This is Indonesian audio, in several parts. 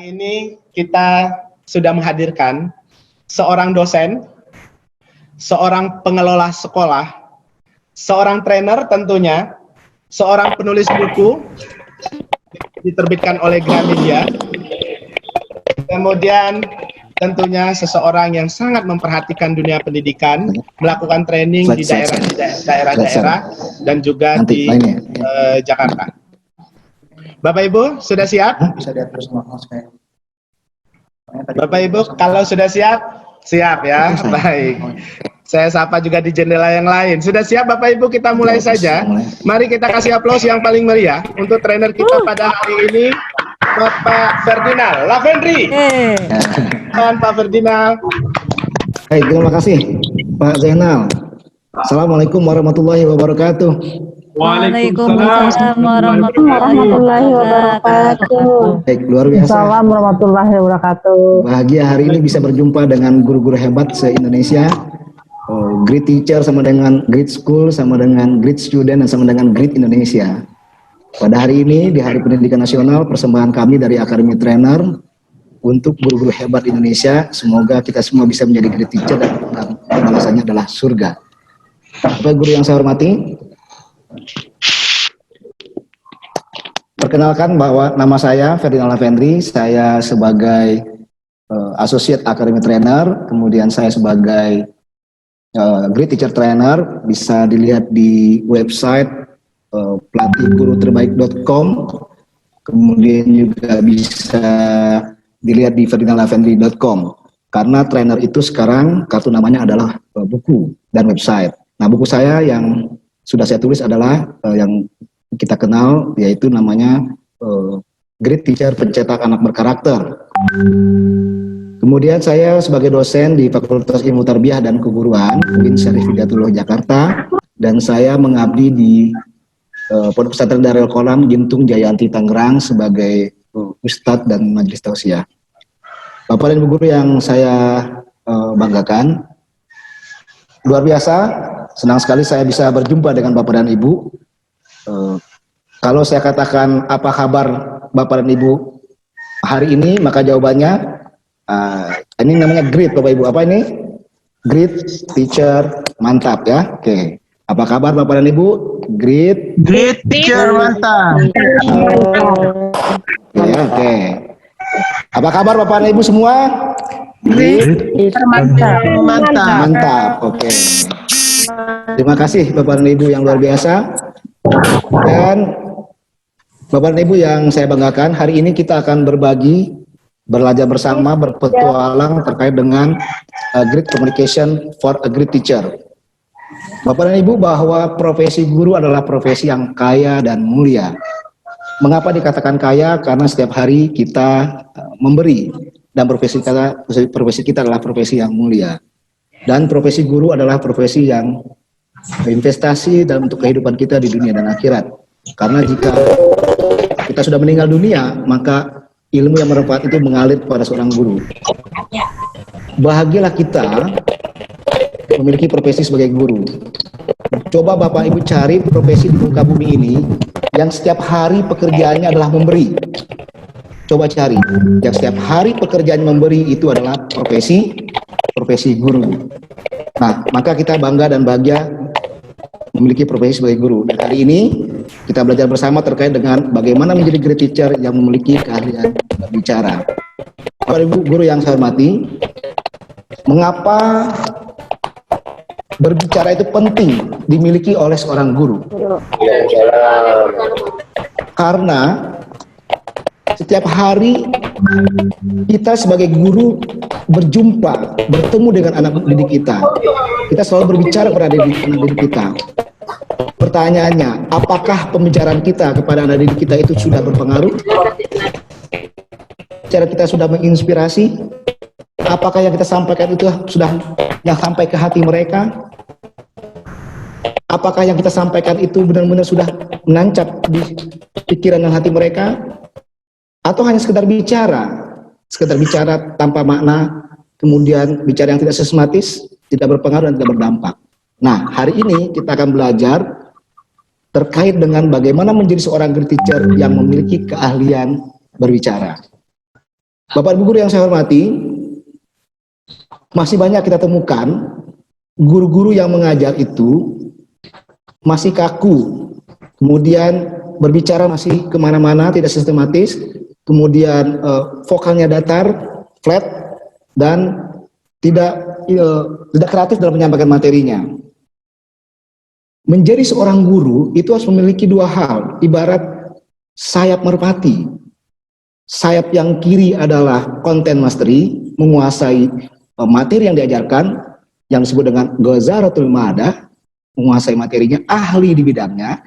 ini kita sudah menghadirkan seorang dosen, seorang pengelola sekolah, seorang trainer tentunya, seorang penulis buku diterbitkan oleh Gramedia, kemudian tentunya seseorang yang sangat memperhatikan dunia pendidikan, melakukan training di daerah-daerah dan juga di Jakarta. Bapak Ibu sudah siap? Bapak Ibu kalau sudah siap, siap ya. Baik. Saya sapa juga di jendela yang lain. Sudah siap Bapak Ibu, kita mulai saja. Mari kita kasih aplaus yang paling meriah untuk trainer kita pada hari ini, Bapak Ferdinand Lavendri. Dan Pak Ferdinand. Baik, terima kasih Pak Zainal. Assalamualaikum warahmatullahi wabarakatuh. Waalaikumsalam warahmatullahi wabarakatuh. Baik, luar biasa. Assalamualaikum warahmatullahi wabarakatuh. Bahagia hari ini bisa berjumpa dengan guru-guru hebat se-Indonesia. Great teacher sama dengan great school, sama dengan great student, dan sama dengan great Indonesia. Pada hari ini, di Hari Pendidikan Nasional, persembahan kami dari Akademi Trainer untuk guru-guru hebat Indonesia. Semoga kita semua bisa menjadi great teacher dan balasannya adalah surga. Bapak guru yang saya hormati, perkenalkan bahwa nama saya Ferdinand Lavendri, saya sebagai Associate Academy Trainer, kemudian saya sebagai Great Teacher Trainer, bisa dilihat di website pelatihguruterbaik.com, kemudian juga bisa dilihat di ferdinandlavendri.com, karena trainer itu sekarang kartu namanya adalah buku dan website. Nah, buku saya yang sudah saya tulis adalah yang kita kenal, yaitu namanya Great Teacher Pencetak Anak Berkarakter. Kemudian saya sebagai dosen di Fakultas Ilmu Tarbiyah dan Keguruan UIN Syarif Hidayatullah Jakarta, dan saya mengabdi di Pondok Pesantren Darul Qolam Gintung Jayanti Tangerang sebagai Ustadz dan Majelis Tausiah. Bapak dan Ibu guru yang saya banggakan, luar biasa, senang sekali saya bisa berjumpa dengan Bapak dan Ibu. Kalau saya katakan apa kabar Bapak dan Ibu hari ini, maka jawabannya ini namanya great Bapak Ibu. Apa ini? Great teacher, mantap ya. Oke. Apa kabar Bapak dan Ibu? Great teacher, mantap. Ya, oke. Apa kabar Bapak dan Ibu semua? Great teacher, mantap. Mantap. Oke. Terima kasih Bapak dan Ibu yang luar biasa. Dan Bapak dan Ibu yang saya banggakan, hari ini kita akan berbagi, belajar bersama, berpetualang terkait dengan Great Communication for a Great Teacher. Bapak dan Ibu, bahwa profesi guru adalah profesi yang kaya dan mulia. Mengapa dikatakan kaya? Karena setiap hari kita memberi, dan profesi kita adalah profesi yang mulia. Dan profesi guru adalah profesi yang investasi dalam untuk kehidupan kita di dunia dan akhirat. Karena jika kita sudah meninggal dunia, maka ilmu yang bermanfaat itu mengalir kepada seorang guru. Bahagialah kita memiliki profesi sebagai guru. Coba Bapak Ibu cari profesi di muka bumi ini yang setiap hari pekerjaannya adalah memberi. Coba cari yang setiap hari pekerjaan memberi, itu adalah profesi guru. Nah, maka kita bangga dan bahagia memiliki profesi sebagai guru. Dan hari ini kita belajar bersama terkait dengan bagaimana menjadi great teacher yang memiliki keahlian berbicara. Bapak Ibu guru yang saya hormati, mengapa berbicara itu penting dimiliki oleh seorang guru? Karena setiap hari kita sebagai guru berjumpa, bertemu dengan anak didik kita. Kita selalu berbicara kepada anak didik kita. Pertanyaannya, apakah pembicaraan kita kepada anak didik kita itu sudah berpengaruh? Cara kita sudah menginspirasi? Apakah yang kita sampaikan itu sudah yang sampai ke hati mereka? Apakah yang kita sampaikan itu benar-benar sudah menancap di pikiran dan hati mereka? Atau hanya sekedar bicara tanpa makna, kemudian bicara yang tidak sistematis, tidak berpengaruh dan tidak berdampak. Nah, hari ini kita akan belajar terkait dengan bagaimana menjadi seorang great teacher yang memiliki keahlian berbicara. Bapak Ibu guru yang saya hormati, masih banyak kita temukan guru-guru yang mengajar itu masih kaku, kemudian berbicara masih kemana-mana, tidak sistematis, kemudian vokalnya datar, flat, dan tidak kreatif dalam menyampaikan materinya. Menjadi seorang guru itu harus memiliki dua hal, ibarat sayap merpati. Sayap yang kiri adalah content mastery, menguasai materi yang diajarkan, yang disebut dengan ghazaratul madah, menguasai materinya, ahli di bidangnya.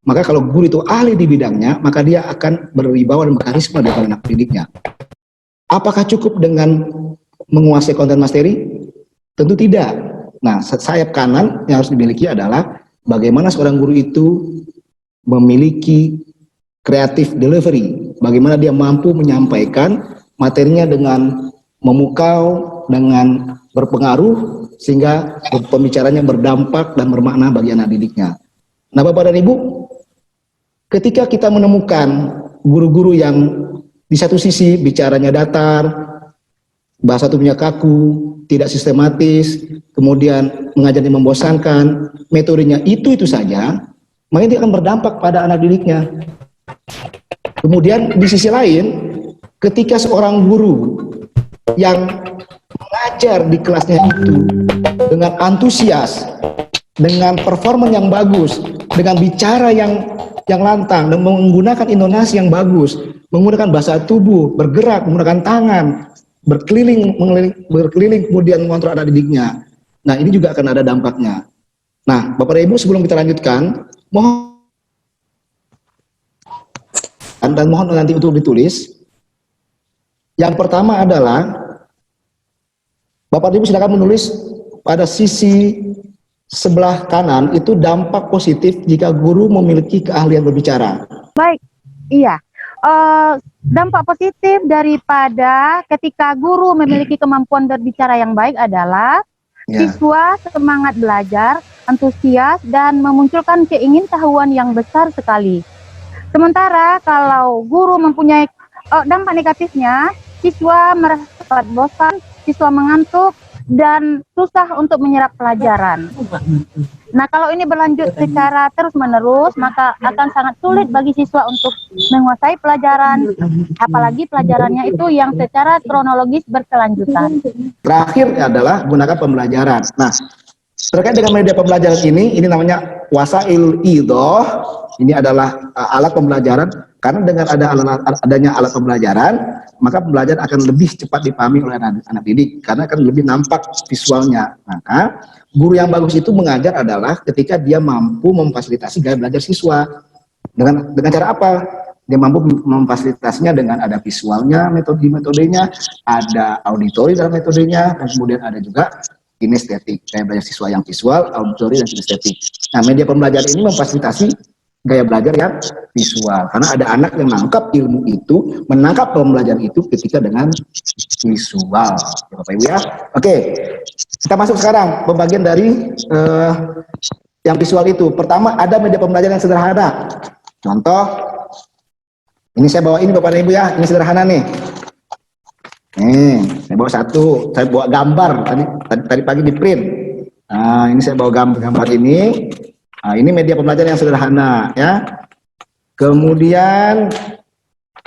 Maka kalau guru itu ahli di bidangnya, maka dia akan berwibawa dan berkarisma di anak didiknya. Apakah cukup dengan menguasai konten materi? Tentu tidak. Nah, sayap kanan yang harus dimiliki adalah bagaimana seorang guru itu memiliki creative delivery, bagaimana dia mampu menyampaikan materinya dengan memukau, dengan berpengaruh, sehingga pembicaranya berdampak dan bermakna bagi anak didiknya. Nah, Bapak dan Ibu, ketika kita menemukan guru-guru yang di satu sisi bicaranya datar, bahasa tubuhnya kaku, tidak sistematis, kemudian mengajarnya membosankan, metodenya itu saja, maka dia akan berdampak pada anak didiknya. Kemudian di sisi lain, ketika seorang guru yang mengajar di kelasnya itu dengan antusias, dengan performa yang bagus, dengan bicara yang lantang, dan menggunakan intonasi yang bagus, menggunakan bahasa tubuh, bergerak, menggunakan tangan, berkeliling kemudian mengontrol anak didiknya. Nah, ini juga akan ada dampaknya. Nah, Bapak dan Ibu, sebelum kita lanjutkan, mohon nanti untuk ditulis. Yang pertama adalah Bapak dan Ibu silakan menulis pada sisi sebelah kanan itu dampak positif jika guru memiliki keahlian berbicara. Baik, iya. Dampak positif daripada ketika guru memiliki kemampuan berbicara yang baik adalah siswa semangat belajar, antusias, dan memunculkan keingintahuan yang besar sekali. Sementara kalau guru mempunyai dampak negatifnya, siswa merasa bosan, siswa mengantuk, dan susah untuk menyerap pelajaran. Nah, kalau ini berlanjut secara terus-menerus, maka akan sangat sulit bagi siswa untuk menguasai pelajaran, apalagi pelajarannya itu yang secara kronologis berkelanjutan. Terakhir adalah gunakan pembelajaran. Nah, terkait dengan media pembelajaran ini namanya wasail idhoh. Ini adalah alat pembelajaran, karena dengan adanya alat pembelajaran, maka pembelajaran akan lebih cepat dipahami oleh anak didik, karena akan lebih nampak visualnya. Maka guru yang bagus itu mengajar adalah ketika dia mampu memfasilitasi gaya belajar siswa. Dengan cara apa? Dia mampu memfasilitasinya dengan ada visualnya, metodenya, ada auditori dalam metodenya, dan kemudian ada juga kinestetik, gaya belajar siswa yang visual, auditori, dan kinestetik. Nah, media pembelajaran ini memfasilitasi gaya belajar yang visual, karena ada anak yang menangkap ilmu itu, menangkap pembelajaran itu ketika dengan visual, ya Bapak Ibu ya. Oke, kita masuk sekarang pembagian dari yang visual itu. Pertama, ada media pembelajaran yang sederhana. Contoh, ini saya bawa ini Bapak Ibu ya, ini sederhana nih. Saya bawa satu, saya bawa gambar tadi pagi di print. Nah, ini saya bawa gambar ini. Nah, ini media pembelajaran yang sederhana ya. Kemudian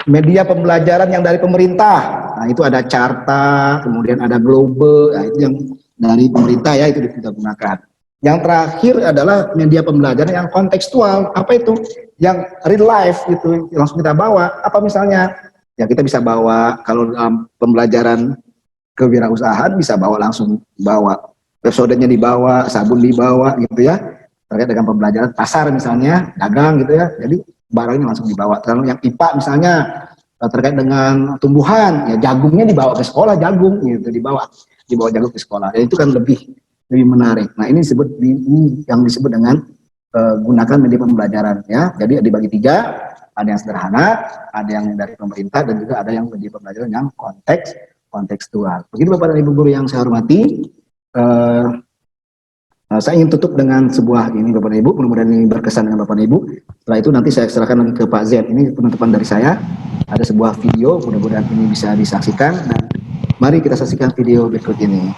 media pembelajaran yang dari pemerintah. Nah, itu ada Carta, kemudian ada Globe. Nah, itu yang dari pemerintah ya, itu kita gunakan. Yang terakhir adalah media pembelajaran yang kontekstual. Apa itu? Yang real life gitu, langsung kita bawa. Apa misalnya? Ya, kita bisa bawa kalau dalam pembelajaran kewirausahaan bisa langsung bawa episodenya, dibawa sabun, dibawa gitu ya. Terkait dengan pembelajaran pasar misalnya, dagang gitu ya, jadi barangnya langsung dibawa. Kalau yang IPA misalnya terkait dengan tumbuhan, ya jagungnya dibawa ke sekolah, jagung gitu dibawa jagung ke sekolah. Ya, itu kan lebih menarik. Nah, ini yang disebut dengan gunakan media pembelajaran ya. Jadi dibagi tiga, ada yang sederhana, ada yang dari pemerintah, dan juga ada yang media pembelajaran yang kontekstual. Begitu Bapak dan Ibu guru yang saya hormati. Saya ingin tutup dengan sebuah ini Bapak dan Ibu, mudah-mudahan ini berkesan dengan Bapak dan Ibu. Setelah itu nanti saya serahkan lagi ke Pak Z. Ini penutupan dari saya. ada sebuah video, mudah-mudahan ini bisa disaksikan, dan mari kita saksikan video berikut ini.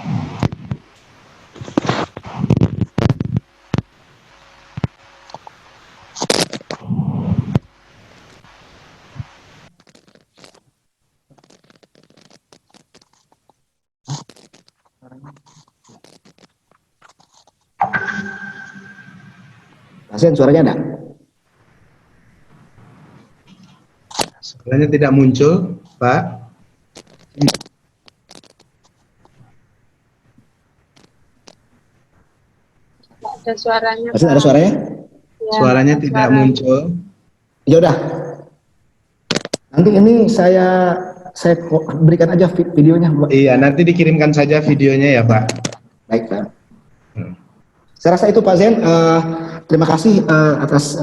Pasien, suaranya ada? Suaranya tidak muncul, Pak. Ada suaranya. Pasien, ada suaranya? Ya, Suaranya tidak muncul. Ya udah. Nanti ini saya berikan aja videonya, Pak. Iya, nanti dikirimkan saja videonya ya, Pak. Baik, Pak. Saya rasa itu Pak Zen. Terima kasih atas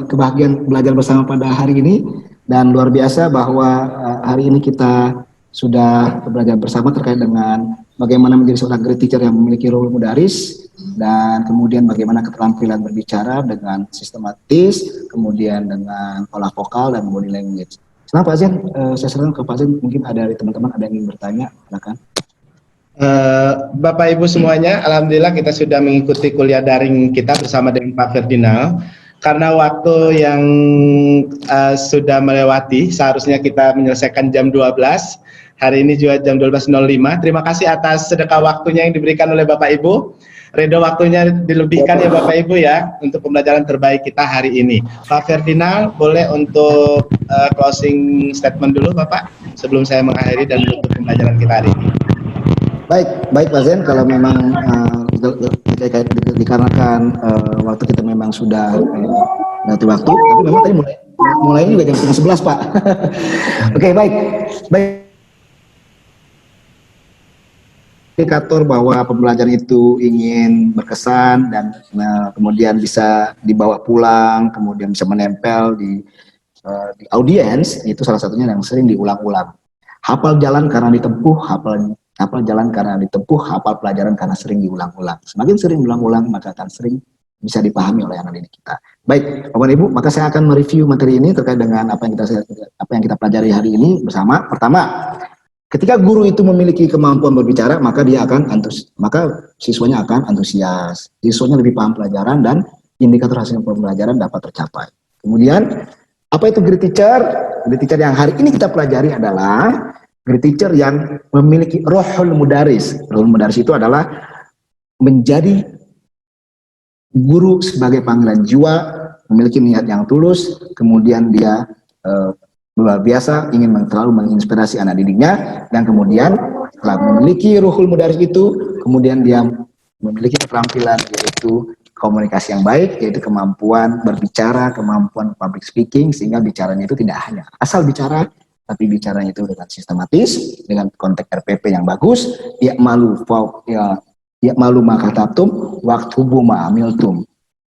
kebahagiaan belajar bersama pada hari ini, dan luar biasa bahwa hari ini kita sudah belajar bersama terkait dengan bagaimana menjadi seorang great teacher yang memiliki role mudaris, dan kemudian bagaimana keterampilan berbicara dengan sistematis, kemudian dengan pola vokal dan body language. Senang Pak Zen, saya serahkan ke Pak Zen, mungkin ada dari teman-teman ada yang ingin bertanya, silakan. Bapak Ibu semuanya, alhamdulillah kita sudah mengikuti kuliah daring kita bersama dengan Pak Ferdinand. Karena waktu yang sudah melewati, seharusnya kita menyelesaikan jam 12. Hari ini juga jam 12.05. Terima kasih atas sedekah waktunya yang diberikan oleh Bapak Ibu. Redo waktunya dilebihkan ya Bapak Ibu ya, untuk pembelajaran terbaik kita hari ini. Pak Ferdinand, boleh untuk closing statement dulu Bapak, sebelum saya mengakhiri dan menutup pembelajaran kita hari ini. Baik Pak Zen, kalau memang dikarenakan waktu kita memang sudah nanti waktu, tapi memang tadi mulai juga jam 11 Pak. Oke, baik. Indikator bahwa pembelajaran itu ingin berkesan dan kemudian bisa dibawa pulang, kemudian bisa menempel di audiens, itu salah satunya yang sering diulang-ulang. Hafal jalan karena ditempuh, hafal jalan karena ditempuh, hafal pelajaran karena sering diulang-ulang. Semakin sering diulang-ulang, maka akan sering bisa dipahami oleh anak didik kita. Baik, Bapak Ibu, maka saya akan mereview materi ini terkait dengan apa yang kita pelajari hari ini bersama. Pertama, ketika guru itu memiliki kemampuan berbicara, maka siswanya akan antusias. Siswanya lebih paham pelajaran dan indikator hasil pembelajaran dapat tercapai. Kemudian, apa itu great teacher? Great teacher yang hari ini kita pelajari adalah great teacher yang memiliki rohul mudaris. Rohul mudaris itu adalah menjadi guru sebagai panggilan jiwa, memiliki niat yang tulus, kemudian dia luar biasa ingin selalu menginspirasi anak didiknya, dan kemudian setelah memiliki rohul mudaris itu, kemudian dia memiliki keterampilan yaitu komunikasi yang baik, yaitu kemampuan berbicara, kemampuan public speaking, sehingga bicaranya itu tidak hanya asal bicara, tapi bicaranya itu dengan sistematis, dengan konteks RPP yang bagus, malu makatabtum, waktubu ma'amiltum.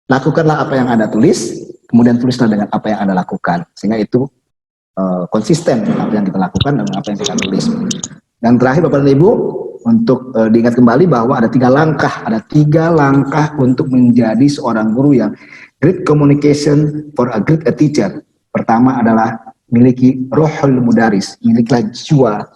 Lakukanlah apa yang Anda tulis, kemudian tulislah dengan apa yang Anda lakukan, sehingga itu konsisten dengan apa yang kita lakukan dan apa yang kita tulis. Dan terakhir Bapak dan Ibu, untuk diingat kembali bahwa ada tiga langkah untuk menjadi seorang guru yang great communication for a great teacher. Pertama adalah miliki rohul mudaris, milikilah jiwa,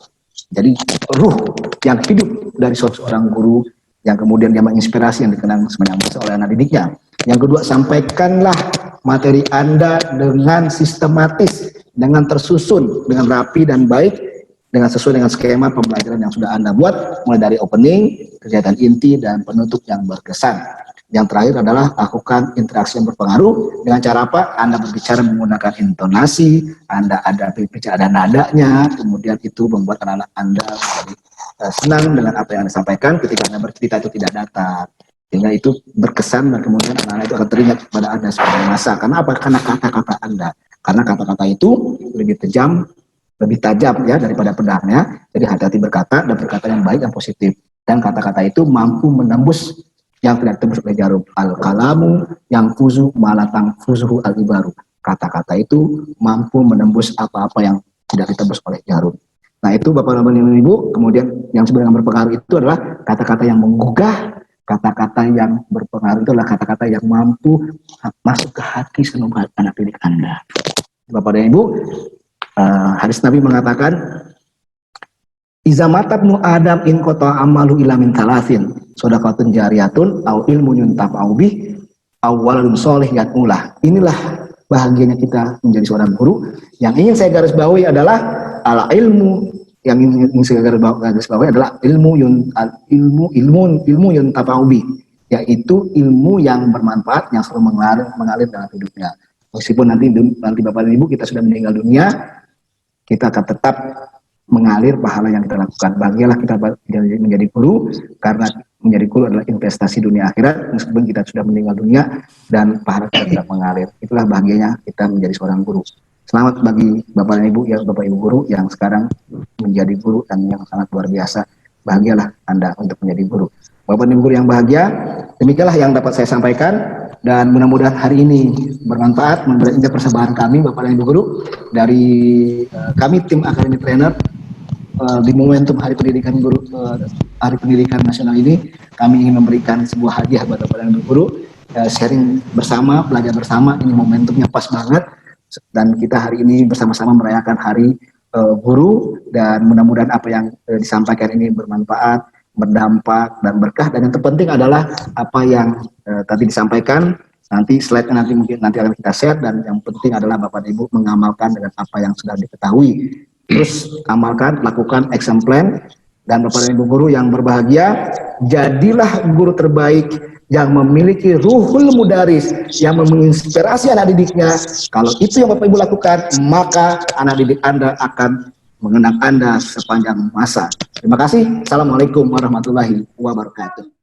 jadi ruh yang hidup dari seorang guru yang kemudian dia menginspirasi, yang dikenang sebanyak oleh anak didiknya. Yang kedua, sampaikanlah materi Anda dengan sistematis, dengan tersusun, dengan rapi dan baik, dengan sesuai dengan skema pembelajaran yang sudah Anda buat, mulai dari opening, kegiatan inti, dan penutup yang berkesan. Yang terakhir adalah lakukan interaksi yang berpengaruh. Dengan cara apa? Anda berbicara menggunakan intonasi, Anda ada berbicara, ada nadanya, kemudian itu membuat anak-anak Anda menjadi senang dengan apa yang Anda sampaikan. Ketika Anda bercerita itu tidak datar, sehingga itu berkesan, dan kemudian anak-anak itu akan teringat kepada Anda sebagai masa. Karena apa? Karena kata-kata Anda. Karena kata-kata itu lebih tajam ya daripada pedangnya. Jadi hati-hati berkata, dan berkata yang baik, yang positif. Dan kata-kata itu mampu menembus yang tidak ditembus oleh jarum. Al-kalamu yang fuzu malatang fuzuhu al-ibaru. Kata-kata itu mampu menembus apa-apa yang tidak ditembus oleh jarum. Nah itu Bapak dan Ibu, kemudian yang sebenarnya berpengaruh itu adalah kata-kata yang menggugah, kata-kata yang berpengaruh itu adalah kata-kata yang mampu masuk ke hati seluruh anak didik Anda. Bapak dan Ibu, Hadis Nabi mengatakan, Iza matat nu Adam in kota amalu ila min talasin, sodakatun jariyatun, au ilmu yuntaf au bih, au waladun soleh yatmulah. Inilah bahagianya kita menjadi seorang guru. Yang ingin saya garis bawahi adalah ala ilmu, yang ingin saya garis bawahi adalah ilmu yuntaf au bih, yaitu ilmu yang bermanfaat yang selalu mengalir dalam hidupnya. Meskipun nanti Bapak dan Ibu kita sudah meninggal dunia, kita akan tetap mengalir pahala yang kita lakukan. Bahagialah kita menjadi guru, karena menjadi guru adalah investasi dunia akhirat, meskipun kita sudah meninggal dunia dan pahala kita tidak mengalir. Itulah bahagianya kita menjadi seorang guru. Selamat bagi Bapak dan Ibu, ya Bapak Ibu guru yang sekarang menjadi guru dan yang sangat luar biasa. Bahagialah Anda untuk menjadi guru. Bapak dan Ibu guru yang bahagia, demikianlah yang dapat saya sampaikan. Dan mudah-mudahan hari ini bermanfaat, memberikan persembahan kami Bapak dan Ibu guru dari kami tim Akademi Trainer di momentum Hari Pendidikan Guru, Hari Pendidikan Nasional ini, kami ingin memberikan sebuah hadiah buat Bapak dan Ibu guru, sharing bersama, belajar bersama. Ini momentumnya pas banget, dan kita hari ini bersama-sama merayakan Hari Guru, dan mudah-mudahan apa yang disampaikan ini bermanfaat, berdampak, dan berkah. Dan yang terpenting adalah apa yang tadi disampaikan, nanti slide-nya nanti mungkin nanti akan kita share, dan yang penting adalah Bapak dan Ibu mengamalkan dengan apa yang sudah diketahui. Terus amalkan, lakukan action plan. Dan Bapak dan Ibu guru yang berbahagia, jadilah guru terbaik yang memiliki ruhul mudaris, yang menginspirasi anak didiknya. Kalau itu yang Bapak Ibu lakukan, maka anak didik Anda akan mengenang Anda sepanjang masa. Terima kasih. Assalamualaikum warahmatullahi wabarakatuh.